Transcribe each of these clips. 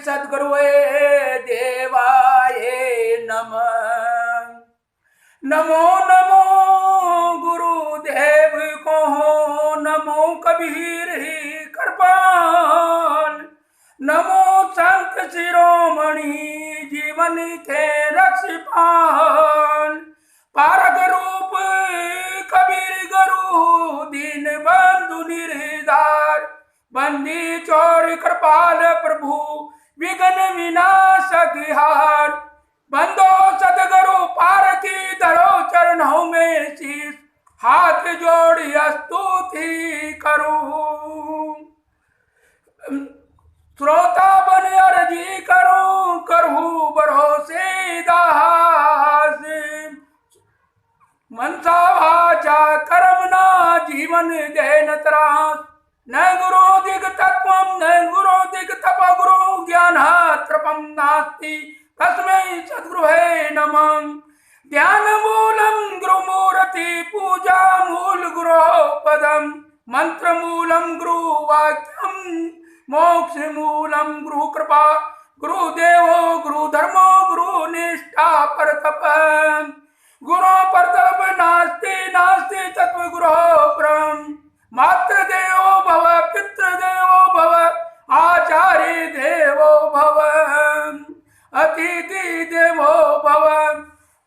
सद्गुरुवे देवाय नमः। नमो नमो गुरुदेव को, नमो कबीर ही कृपाल, नमो संत शिरोमणि जीवन के रक्षपाल। पारग रूप कबीर गुरु दीन बंधु निर्धार, बंदी चोर कृपाल प्रभु विघ्न विनाशक हार। बंदो सदगुरु पार की धरो चरणों में शीश, हाथ जोड़ी स्तुति करूं। श्रोता बन अर्जी करूं, करहूं भरोसे दास। मनसा वाचा कर्मणा जीवन देन त्रास। न गुरो दिग तत्वं न गुरो दिग तप गुरु ज्ञानात्रपं नास्ति, तस्मै सद्गुरुवे नमः। ध्यान मूलं गुरुमूर्ति पूजा मूल गुरो पदम, मंत्र मूलं गुरु वाक्यम मोक्ष मूलं गुरु कृपा। गुरुदेवो गुरु धर्मो गुरु निष्ठा परतप, गुरो परतप नास्ति नास्ति तत्व गुरो परम। मातृ देवो भव पितृदेवो भव आचार्य देवो भव, अतिथि देवो भव।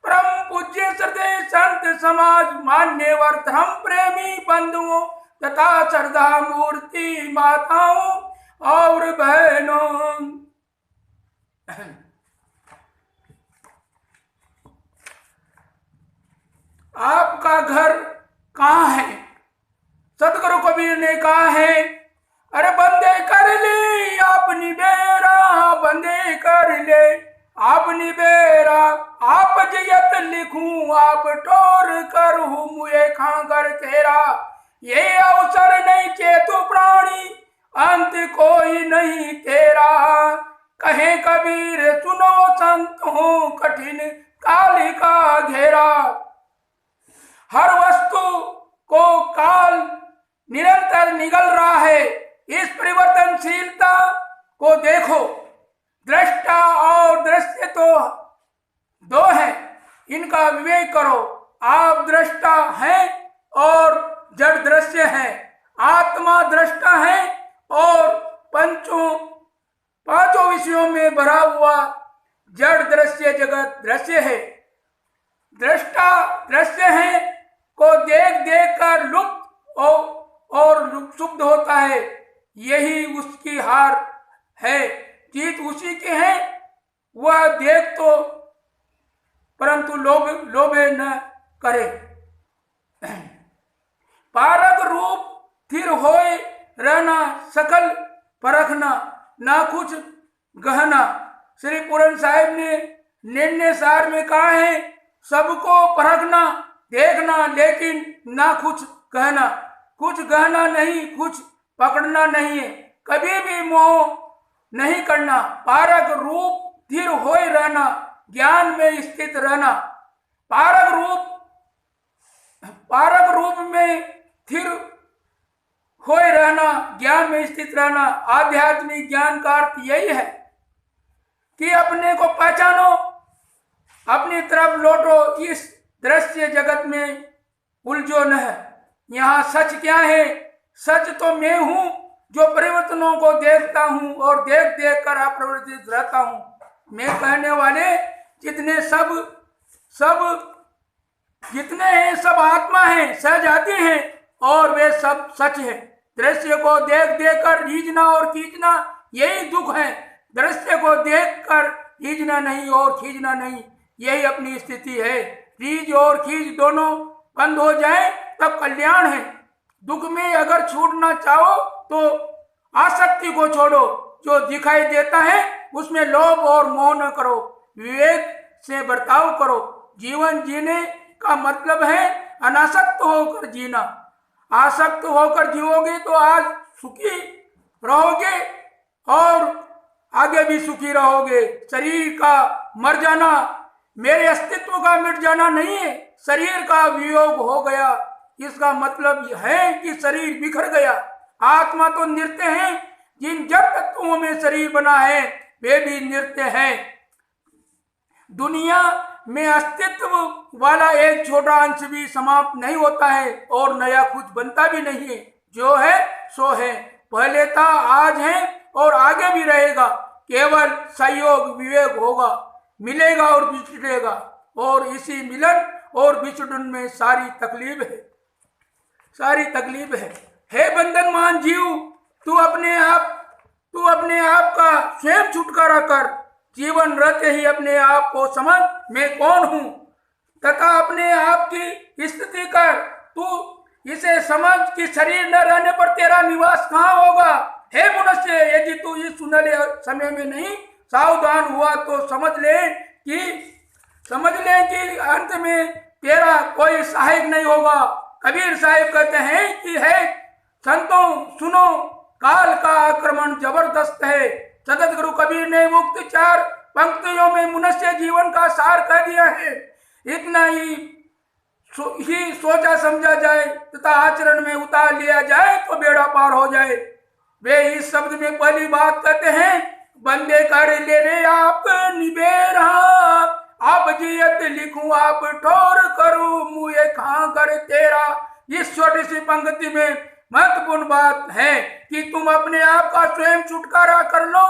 परम पूज्य श्रद्धेय संत समाज मान्यवर धर्म प्रेमी बंधुओं तथा श्रद्धा मूर्ति माताओं और बहनों, आपका घर कहाँ है? सतगुरु कबीर ने कहा है, अरे बंदे कर ले अपनी बेरा, बंदे कर ले अपनी बेरा। आप जयत लिखूं आप टोर करूं, मुए खांगर तेरा। ये अवसर नहीं चेतु प्राणी, अंत कोई नहीं तेरा। कहे कबीर सुनो संतों, कठिन काल का घेरा। हर वस्तु को काल निरंतर निगल रहा है। इस परिवर्तनशीलता को देखो। दृष्टा और दृश्य तो दो है, इनका विवेक करो। आप दृष्टा हैं और जड़ दृश्य है। आत्मा दृष्टा है और पांचों विषयों में भरा हुआ जड़ दृश्य जगत दृश्य है। दृष्टा दृश्य है को देख देख कर लुप्त और शुद्ध होता है। यही उसकी हार है। जीत उसी के है। वह देख तो परंतु लोभे न करे। पारग रूप स्थिर होए रहना, सकल परखना, ना कुछ गहना। श्री पूरन साहिब ने निर्णय सार में कहा है, सबको परखना देखना, लेकिन ना कुछ कहना। कुछ गहना नहीं, कुछ पकड़ना नहीं है। कभी भी मोह नहीं करना। पारग रूप स्थिर होए रहना, ज्ञान में स्थित रहना। पारग रूप में स्थिर होए रहना, ज्ञान में स्थित रहना। आध्यात्मिक ज्ञान का अर्थ यही है कि अपने को पहचानो, अपनी तरफ लौटो। इस दृश्य जगत में उलझो न। यहाँ सच क्या है? सच तो मैं हूँ जो परिवर्तनों को देखता हूँ और देख देख कर अप्रवर्तित रहता हूँ। मैं कहने वाले जितने जितने हैं सब आत्मा हैं, सहजाति हैं और वे सब सच है। दृश्य को देख देख कर रीझना और खींचना यही दुख है। दृश्य को देख कर रीझना नहीं और खींचना नहीं, यही अपनी स्थिति है। रीझ और खींच दोनों बंद हो जाए तब कल्याण है। दुख में अगर छूटना चाहो तो आसक्ति को छोड़ो। जो दिखाई देता है उसमें लोभ और मोह न करो, विवेक से बर्ताव करो। जीवन जीने का मतलब है अनासक्त होकर जीना। आसक्त होकर जीवोगे तो आज सुखी रहोगे और आगे भी सुखी रहोगे। शरीर का मर जाना मेरे अस्तित्व का मिट जाना नहीं है। शरीर का वियोग हो गया, इसका मतलब है कि शरीर बिखर गया। आत्मा तो नृत्य है। जिन जड़ तत्वों में शरीर बना है वे भी नृत्य है। दुनिया में अस्तित्व वाला एक छोटा अंश भी समाप्त नहीं होता है और नया कुछ बनता भी नहीं है। जो है सो है, पहले था, आज है और आगे भी रहेगा। केवल सहयोग विवेक होगा, मिलेगा और बिछड़ेगा, और इसी मिलन और बिछड़न में सारी तकलीफ है, सारी तकलीफ है। हे बंधनमान जीव, तू अपने आप का स्वयं छुटकारा कर। जीवन रहते ही अपने आप को समझ मैं कौन हूँ तथा अपने आप की स्थिति कर। तू इसे समझ कि शरीर न रहने पर तेरा निवास कहाँ होगा। हे मनुष्य, यदि तू इस सुनहरे समय में नहीं सावधान हुआ तो समझ ले कि अंत में तेरा कोई सहायक नहीं होगा। कबीर साहिब कहते हैं कि है संतों सुनो, काल का आक्रमण जबरदस्त है। सतत गुरु कबीर ने मुक्त 4 पंक्तियों में मनुष्य जीवन का सार कह दिया है। इतना ही सोचा समझा जाए तथा आचरण में उतार लिया जाए तो बेड़ा पार हो जाए। वे इस शब्द में पहली बात कहते हैं, बंदे कर ले रे आप निबेरा, आप जियत लिखूं आप ठोर करूं मुझे खां कर तेरा। इस छोटी सी पंक्ति में महत्वपूर्ण बात है कि तुम अपने आप का स्वयं छुटकारा कर लो।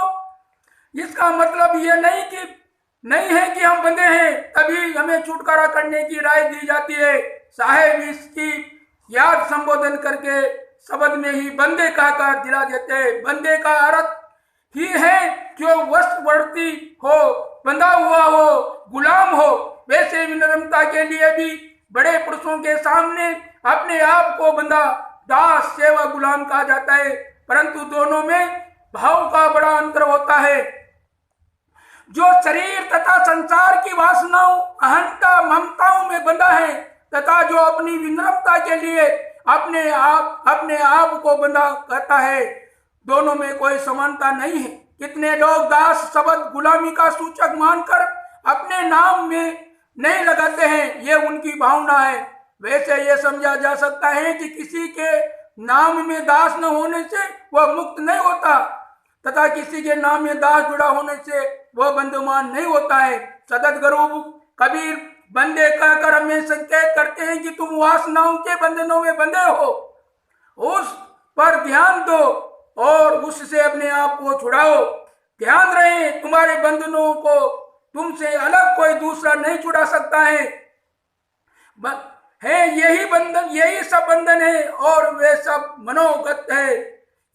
इसका मतलब ये नहीं है कि हम बंधे हैं तभी हमें छुटकारा करने की राय दी जाती है। साहेब इसकी याद संबोधन करके शब्द में ही बंदे कहकर दिला देते हैं। बंदे का अर्थ ही है जो वशवर्ती हो, बंधा हुआ हो, गुलाम हो। वैसे विनम्रता के लिए भी बड़े पुरुषों के सामने अपने आप को बंधा, दास, सेवा, गुलाम कहा जाता है, परंतु दोनों में भाव का बड़ा अंतर होता है। जो शरीर तथा संसार की वासनाओं, अहंता, ममताओं में बंधा है तथा जो अपनी विनम्रता के लिए अपने आप को बंधा करता है, दोनों में कोई समानता नहीं है। कितने लोग दास शब्द गुलामी का सूचक मानकर अपने नाम में नहीं लगाते हैं, ये उनकी भावना है। वैसे ये समझा जा सकता है कि किसी के नाम में दास न होने से वह मुक्त नहीं होता तथा किसी के नाम में दास जुड़ा होने से वह बंधुमान नहीं होता है। सतत गुरु कबीर बंदे कहकर हमें संकेत करते हैं कि तुम वासनाओं के बंधनों में बंधे हो, उस पर ध्यान दो और उससे अपने आप को छुड़ाओ। ध्यान रहे तुम्हारे बंधनों को तुमसे अलग कोई दूसरा नहीं छुड़ा सकता है। यही बंधन, यही सब बंधन है और वे सब मनोगत है।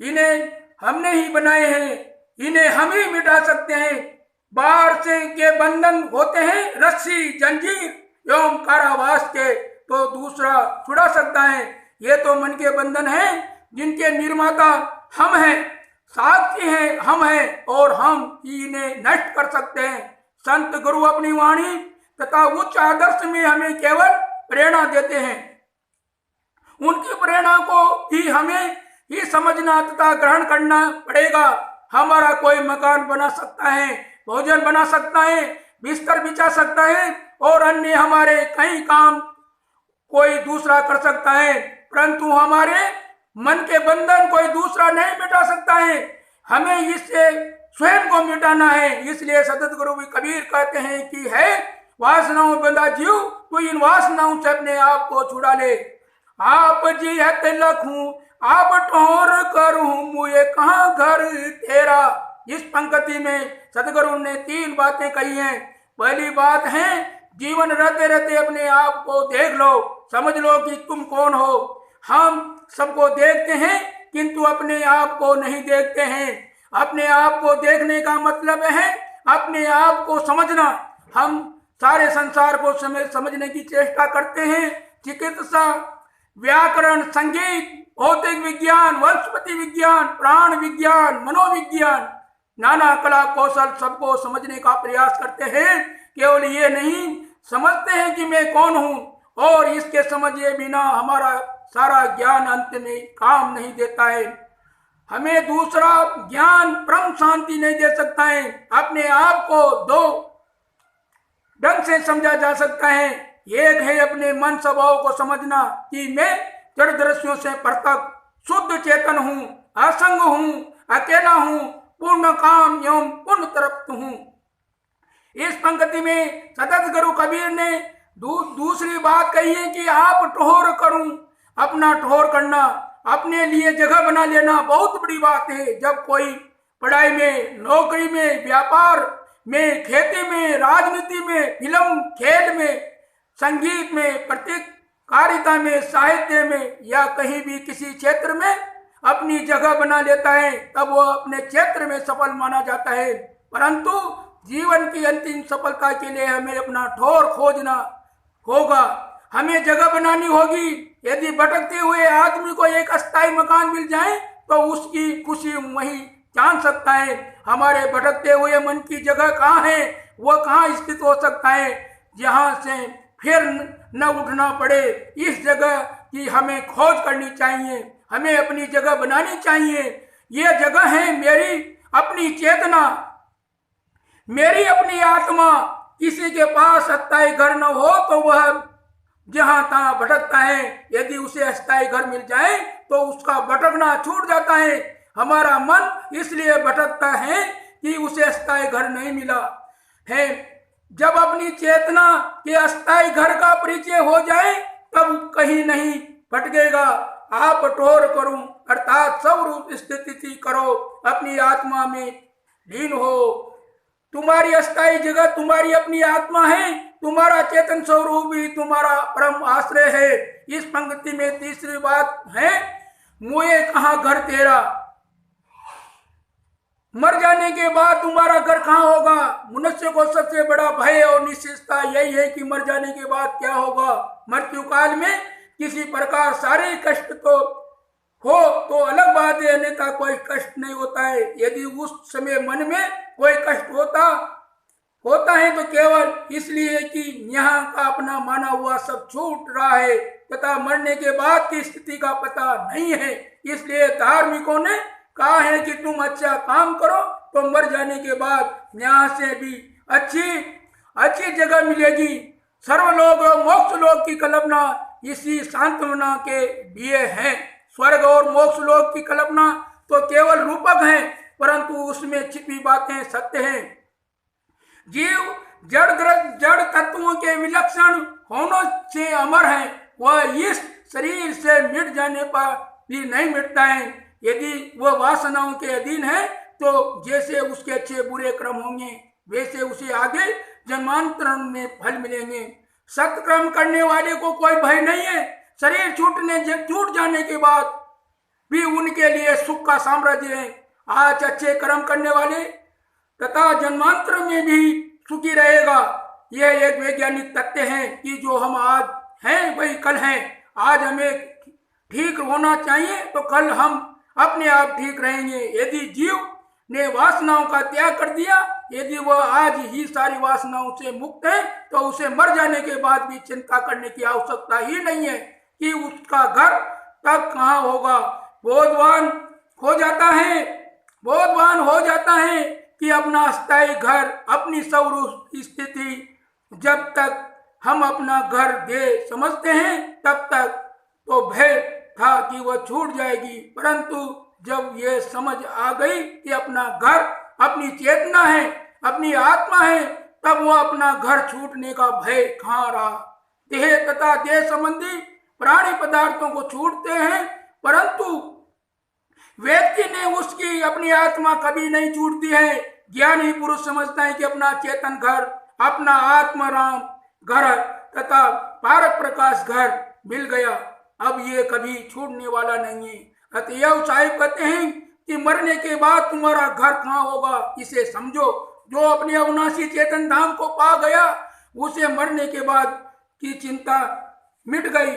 इन्हें हमने ही बनाए हैं, इन्हें हम ही मिटा सकते हैं। बाहर से के बंधन होते हैं रस्सी, जंजीर एवं कारावास के, तो दूसरा छुड़ा सकता है। ये तो मन के बंधन हैं जिनके निर्माता हम हैं, साक्षी हैं हम हैं और हम ही इन्हें नष्ट कर सकते हैं। संत गुरु अपनी वाणी तथा उच्च आदर्श में हमें केवल प्रेरणा देते हैं। उनकी प्रेरणा को ही हमें ही समझना तथा ग्रहण करना पड़ेगा। हमारा कोई मकान बना सकता है, भोजन बना सकता है, बिस्तर बिछा सकता है और अन्य हमारे कई काम कोई दूसरा कर सकता है, परंतु हमारे मन के बंधन कोई दूसरा नहीं मिटा सकता है। हमें इससे स्वयं को मिटाना है। इसलिए सतत गुरु भी कबीर कहते हैं कि है वासनाओं बंधा जीव, तो इन वासनाओं से अपने आप को छुड़ा ले। आप जियत लखूं आप ठोर करूं मुझे कहाँ घर तेरा। इस पंक्ति में सतगुरु ने 3 बातें कही हैं। पहली बात है जीवन रहते रहते अपने आप को देख लो, समझ लो कि तुम कौन हो। हम सबको देखते हैं किंतु अपने आप को नहीं देखते हैं। अपने आप को देखने का मतलब है अपने आप को समझना। हम सारे संसार को समझने की चेष्टा करते हैं। चिकित्सा, व्याकरण, संगीत, भौतिक विज्ञान, वनस्पति विज्ञान, प्राण विज्ञान, मनोविज्ञान, नाना कला कौशल सबको समझने का प्रयास करते हैं। केवल ये नहीं समझते हैं कि मैं कौन हूँ और इसके समझे बिना हमारा सारा ज्ञान अंत में काम नहीं देता है। हमें दूसरा ज्ञान परम शांति नहीं दे सकता है। अपने आप को 2 ढंग से समझा जा सकता है। एक है अपने मन स्वभाव को समझना कि मैं जड़ दृश्यों से पृथक शुद्ध चेतन हूँ, असंग हूँ, अकेला हूँ पूर्ण काम एवं पूर्ण तृप्त हूँ। इस पंक्ति में सतत गुरु कबीर ने दूसरी बात कही है कि आप ठोर करूं, अपना ठोर करना, अपने लिए जगह बना लेना बहुत बड़ी बात है। जब कोई पढ़ाई में, नौकरी में, व्यापार में, खेती में, राजनीति में, फिल्म, खेल में, संगीत में, पत्रकारिता में, साहित्य में या कहीं भी किसी क्षेत्र में अपनी जगह बना लेता है, तब वो अपने क्षेत्र में सफल माना जाता है। परंतु जीवन की अंतिम सफलता के लिए हमें अपना ठोर खोजना होगा, हमें जगह बनानी होगी। यदि भटकते हुए आदमी को एक अस्थायी मकान मिल जाए तो उसकी खुशी वहीं जान सकता है। हमारे भटकते हुए मन की जगह कहाँ है, वह कहाँ स्थित हो सकता है, जहाँ से फिर न उठना पड़े। इस जगह की हमें खोज करनी चाहिए, हमें अपनी जगह बनानी चाहिए। ये जगह है मेरी अपनी चेतना, मेरी अपनी आत्मा। किसी के पास अस्थायी घर न हो तो वह जहां तहां भटकता है। यदि उसे अस्थायी घर मिल जाए तो उसका भटकना छूट जाता है। हमारा मन इसलिए भटकता है कि उसे अस्थायी घर नहीं मिला है। जब अपनी चेतना के अस्थायी घर का परिचय हो जाए तब कहीं नहीं भटकेगा। आप ठोर करूं अर्थात स्वरूप स्थिति करो, अपनी आत्मा में लीन हो। तुम्हारी अस्थायी जगह तुम्हारी अपनी आत्मा है, तुम्हारा चेतन स्वरूप ही तुम्हारा परम आश्रय है। इस पंक्ति में तीसरी बात है, मुझे कहाँ घर तेरा, मर जाने के बाद तुम्हारा घर कहाँ होगा। मनुष्य को सबसे बड़ा भय और निश्चितता यही है कि मर जाने के बाद क्या होगा। मृत्यु काल में किसी प्रकार शारीरिक कष्ट तो हो तो अलग बात है, अन्यथा कोई कष्ट नहीं होता है। यदि उस समय मन में कोई कष्ट होता है तो केवल इसलिए कि यहाँ का अपना माना हुआ सब छूट रहा है तथा मरने के बाद की स्थिति का पता नहीं है। इसलिए धार्मिकों ने कहा है कि तुम अच्छा काम करो तो मर जाने के बाद यहाँ से भी अच्छी जगह मिलेगी। सर्वलोक और मोक्ष लोक की कल्पना इसी सांत्वना के लिए है। स्वर्ग और मोक्ष लोक की कल्पना तो केवल रूपक है, परंतु उसमें छिपी बातें सत्य हैं। जीव जड़ तत्वों के विलक्षण होने से अमर है, वह इस शरीर से मिट जाने पर भी नहीं मिटता है। यदि वह वासनाओं के अधीन है तो जैसे उसके अच्छे बुरे कर्म होंगे वैसे उसे आगे जन्मांतर में फल मिलेंगे। सत्कर्म करने वाले को कोई भय नहीं है। शरीर छूट जाने के बाद भी उनके लिए सुख का साम्राज्य है। आज अच्छे कर्म करने वाले तथा जन्मांतर में भी सुखी रहेगा। यह एक वैज्ञानिक तथ्य है कि जो हम आज हैं वही कल हैं। आज हमें ठीक होना चाहिए तो कल हम अपने आप ठीक रहेंगे। यदि जीव ने वासनाओं का त्याग कर दिया, यदि वह आज ही सारी वासनाओं से मुक्त है तो उसे मर जाने के बाद भी चिंता करने की आवश्यकता ही नहीं है कि उसका घर तब कहाँ होगा। बोधवान हो जाता है कि अपना अस्थायी घर, अपनी स्वरूप स्थिति जब तक हम अपना घर दे समझते हैं तब तक तो भय था कि वह छूट जाएगी, परंतु जब यह समझ आ गई कि अपना घर अपनी चेतना है, अपनी आत्मा है, तब वह अपना घर छूटने का भय कहाँ रहा। देह तथा देह संबंधी प्राणी पदार्थों को छूटते हैं, परंतु व्यक्ति ने उसकी अपनी आत्मा कभी नहीं छूटती है। ज्ञानी पुरुष समझता है कि अपना चेतन घर, अपना आत्माराम घर तथा पारक प्रकाश घर मिल गया, अब ये कभी छूटने वाला नहीं है। अतएव साहिब कहते हैं कि मरने के बाद तुम्हारा घर कहाँ होगा, इसे समझो। जो अपने अविनाशी चेतन धाम को पा गया उसे मरने के बाद की चिंता मिट गई।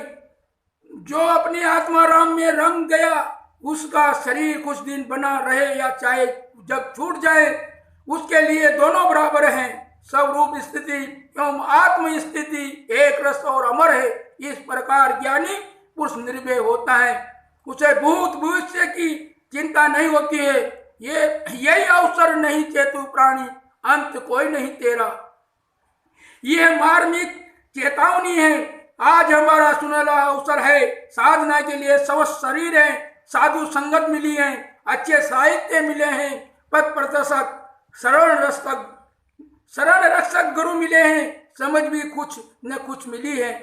जो अपने आत्माराम में रंग गया उसका शरीर कुछ दिन बना रहे या चाहे जब छूट जाए, उसके लिए दोनों बराबर हैं। स्वरूप स्थिति एवं आत्म स्थिति एक रस और अमर है। इस प्रकार ज्ञानी पुरुष निर्भय होता है, उसे भूत भविष्य की चिंता नहीं होती है। यही अवसर नहीं चेतु प्राणी, अंत कोई नहीं तेरा। यह मार्मिक चेतावनी है। आज हमारा सुनहरा अवसर है। साधना के लिए स्वस्थ शरीर है, साधु संगत मिली है, अच्छे साहित्य मिले हैं, पथ प्रदर्शक, शरण रक्षक गुरु मिले हैं, समझ भी कुछ न कुछ मिली है।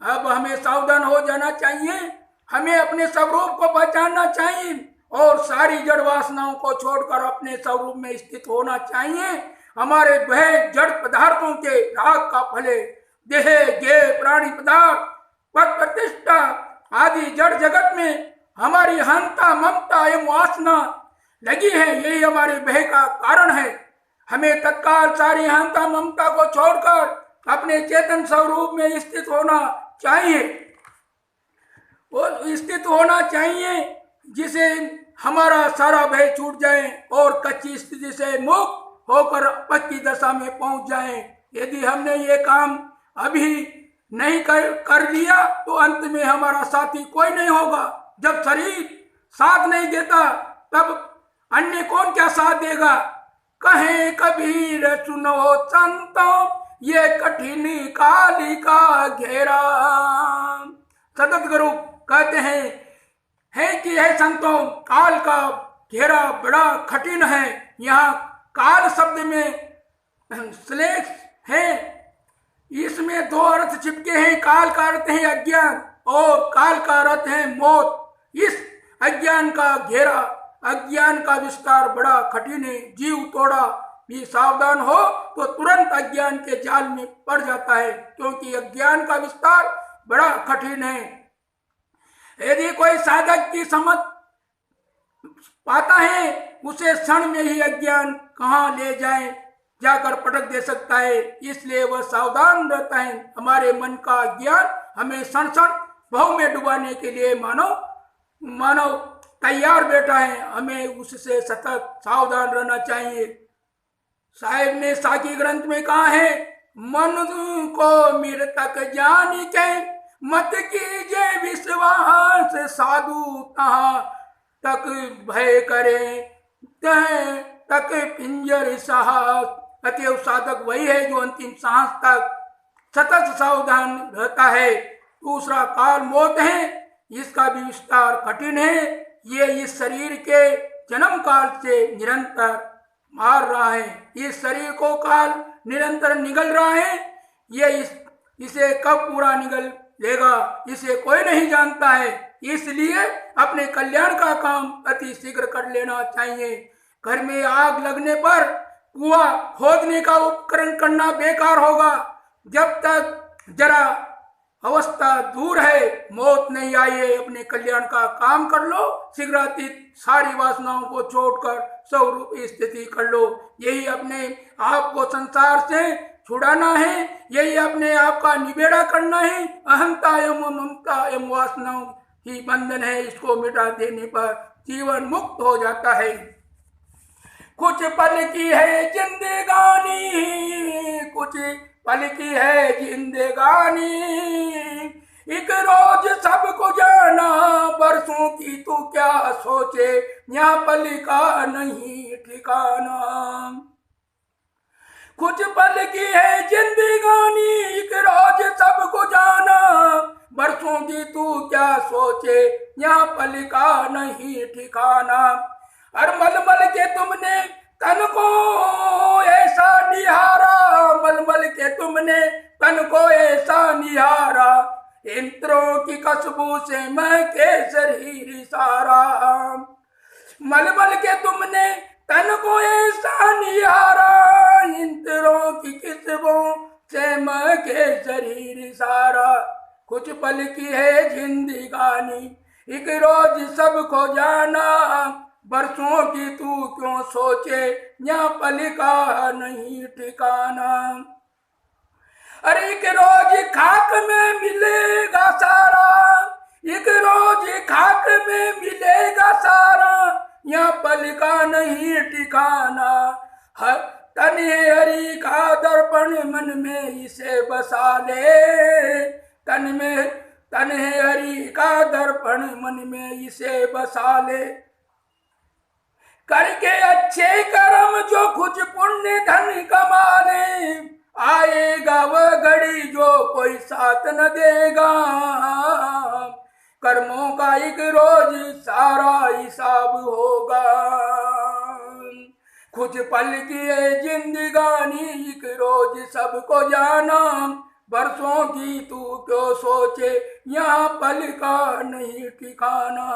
अब हमें सावधान हो जाना चाहिए, हमें अपने स्वरूप को पहचानना चाहिए और सारी जड़ वासनाओं को छोड़कर अपने स्वरूप में स्थित होना चाहिए। हमारे वह जड़ पदार्थों के राग का फले देह गे प्राणी पदार्थ पद प्रतिष्ठा आदि जड़ जगत में हमारी हंता ममता एवं वासना लगी है, यही हमारे भय का कारण है। हमें तत्काल सारी हंता ममता को छोड़कर अपने चेतन स्वरूप में स्थित होना चाहिए और स्थित होना चाहिए, जिसे हमारा सारा भय छूट जाए और कच्ची स्थिति से मुक्त होकर पक्की दशा में पहुंच जाए। यदि हमने ये काम अभी नहीं कर लिया तो अंत में हमारा साथी कोई नहीं होगा। जब शरीर साथ नहीं देता तब अन्य कौन क्या साथ देगा। कहे कबीर सुनो संतों ये कठिन काली का घेरा। सतत गुरु कहते हैं है कि है संतों, काल का घेरा बड़ा कठिन है। यहाँ काल शब्द में श्लेष है, इसमें दो अर्थ चिपके हैं। काल का अर्थ है अज्ञान और काल का अर्थ है मौत। इस अज्ञान का घेरा, अज्ञान का विस्तार बड़ा कठिन है। जीव थोड़ा भी सावधान हो तो तुरंत अज्ञान के जाल में पड़ जाता है, क्योंकि अज्ञान का विस्तार बड़ा कठिन है। यदि कोई साधक की समझ पाता है उसे क्षण में ही अज्ञान कहाँ ले जाए जाकर पटक दे सकता है, इसलिए वह सावधान रहता है। हमारे मन का ज्ञान हमें क्षण क्षण भव में डुबाने के लिए मानव तैयार बैठा है। हमें उससे सतत सावधान रहना चाहिए। साहिब ने साकी ग्रंथ में कहा है, मन को मृतक जान के मत कीजिए विश्वास, साधु तहाँ तक भय करे तक पिंजर साहस। अतएव साधक वही है जो अंतिम सांस तक सतत सावधान रहता है। दूसरा काल मौत है, इसका भी विस्तार कठिन है। ये इस शरीर के जन्म काल से निरंतर मार रहा है। इस शरीर को काल निरंतर निगल रहा है। ये इसे कब पूरा निगल लेगा इसे कोई नहीं जानता है। इसलिए अपने कल्याण का काम अति शीघ्र कर लेना चाहिए। घर में आग लगने पर कुआं खोदने का उपकरण करना बेकार होगा। जब तक जरा अवस्था दूर है, मौत नहीं आई है, अपने कल्याण का काम कर लो। शीघ्रातीत सारी वासनाओं को छोड़कर स्वरूप स्थिति कर लो। यही अपने आप को संसार से छुड़ाना है, यही अपने आप का निबेड़ा करना है। अहंता एवं ममता एवं वासनाओं ही बंधन है, इसको मिटा देने पर जीवन मुक्त हो जाता है। कुछ पल की है जिंदगानी, कुछ पल की है जिंदगानी, एक रोज सबको जाना, बरसों की तू क्या सोचे, यहाँ पल का नहीं ठिकाना। कुछ पल की है जिंदगानी, एक रोज सबको जाना, बरसों की तू क्या सोचे, यहाँ पल का नहीं ठिकाना। और मलमल के तुमने तन को ऐसा निहारा, मलमल के तुमने तन को ऐसा निहारा, इंद्रों की खुशबू से महके शरीर सारा। मलमल के तुमने तन को ऐसा निहारा, इंद्रों की खुशबू से महके शरीर सारा। कुछ पल की है जिंदगानी, एक रोज सबको जाना, बरसों की तू क्यों सोचे, यहाँ पल का नहीं ठिकाना। अरे एक रोज खाक में मिलेगा सारा, एक रोज खाक में मिलेगा सारा, यहाँ पल का नहीं ठिकाना। तन हरि का दर्पण मन में इसे बसा ले, तन हरि का दर्पण मन में इसे बसा ले। करके अच्छे कर्म जो कुछ पुण्य धन कमा ले, आएगा वह घड़ी जो कोई साथ न देगा। कर्मों का एक रोज सारा हिसाब होगा। कुछ पल की है जिंदगानी, एक रोज सबको जाना, बरसों की तू क्यों सोचे, यहाँ पल का नहीं ठिकाना।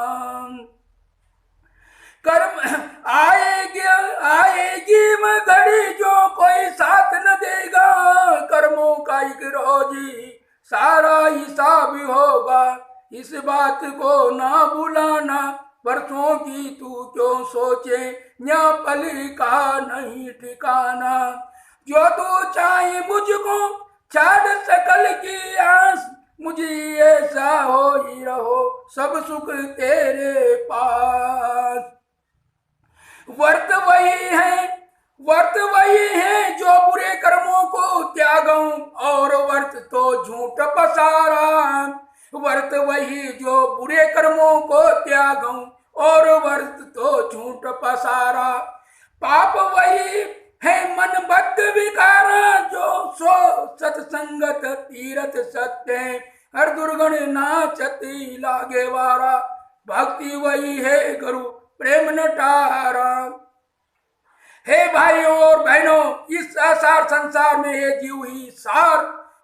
कर्म आएगी मैं घड़ी जो कोई साथ न देगा, कर्मों का एक रोज सारा हिसाब होगा, इस बात को ना भुलाना, बरसों की तू क्यों सोचे, यहाँ पल का नहीं ठिकाना। जो तू चाहे मुझको छाड़ सकल की आस, मुझे ऐसा हो ही रहो सब सुख तेरे पास। वर्त वही है जो बुरे कर्मों को त्यागूं, और वर्त तो झूठ पसारा। वर्त वही जो बुरे कर्मों को त्यागूं, और वर्त तो झूठ पसारा। पाप वही है मन बद्ध विकारा, जो सो सत्संगत तीरथ सत्य, हर दुर्गुण नाचती लागे वारा। भक्ति वही है गुरु प्रेम नटारा। हे भाइयों और बहनों, इस असार संसार में ये जीव ही सार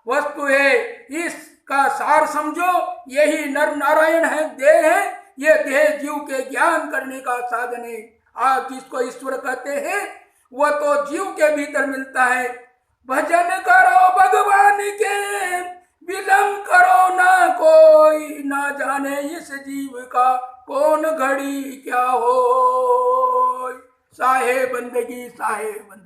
वस्तु है, इसका सार समझो। यही नर नारायण है, देह है। ये देह जीव के ज्ञान करने का साधन है। आप जिसको ईश्वर कहते हैं वह तो जीव के भीतर मिलता है। भजन करो भगवान के, विलंब करो ना कोई, ना जाने इस जीव का कौन घड़ी क्या हो। साहे बंदगी साहे बंदगी।